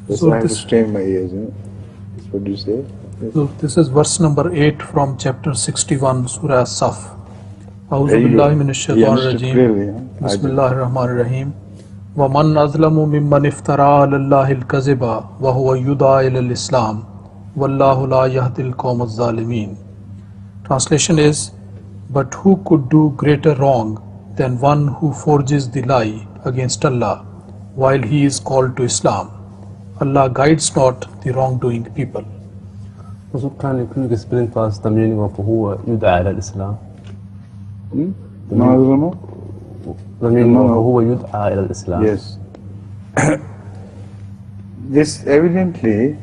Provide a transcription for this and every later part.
So I have to strain my ears, that's what you say. So this is verse number 8 from chapter 61, Surah As-Saf. A'udhu billahi minash shaitanir rajeem. Bismillahir rahmanir rahim. وَمَنْ أَظْلَمُ مِمَّنِ افْتَرَى عَلَى اللَّهِ الْكَذِبَ وَهُوَ يُدْعَى إِلَى الْإِسْلَامِ وَاللَّهُ لَا يَهْدِي الْقَوْمَ الظَّالِمِينَ. Translation is, but who could do greater wrong than one who forges the lie against Allah while he is called to Islam? Allah guides not the wrongdoing people. Also, can you explain to us the meaning of who يدعى إلى الإسلام? The meaning of who يدعى إلى الإسلام. Yes. This evidently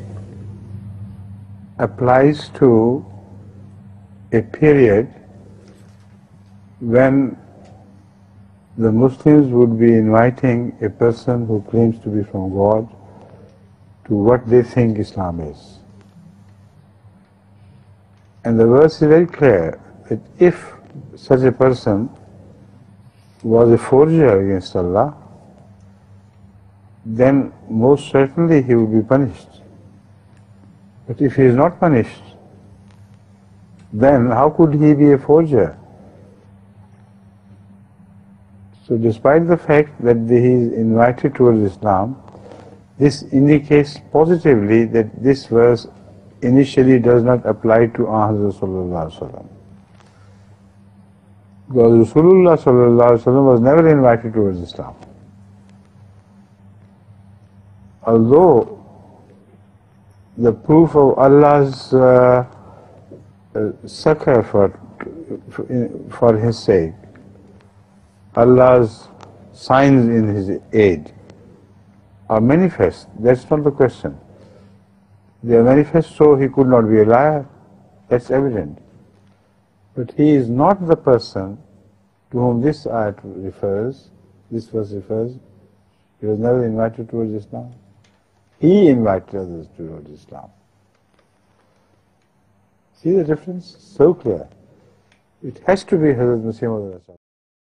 applies to a period when the Muslims would be inviting a person who claims to be from God to what they think Islam is. And the verse is very clear that if such a person was a forger against Allah, then most certainly he will be punished. But if he is not punished, then how could he be a forger? So despite the fact that he is invited towards Islam, this indicates positively that this verse initially does not apply to Hazrat Sallallahu Alaihi Wasallam. Because Rasulullah Sallallahu Alaihi Wasallam was never invited towards Islam. Although the proof of Allah's succor for His sake, Allah's signs in His aid are manifest, that's not the question. They are manifest, so he could not be a liar, that's evident. But he is not the person to whom this ayat refers, this verse refers. He was never invited towards Islam. He invited others towards Islam. See the difference? So clear. It has to be Hazrat Masih Moud.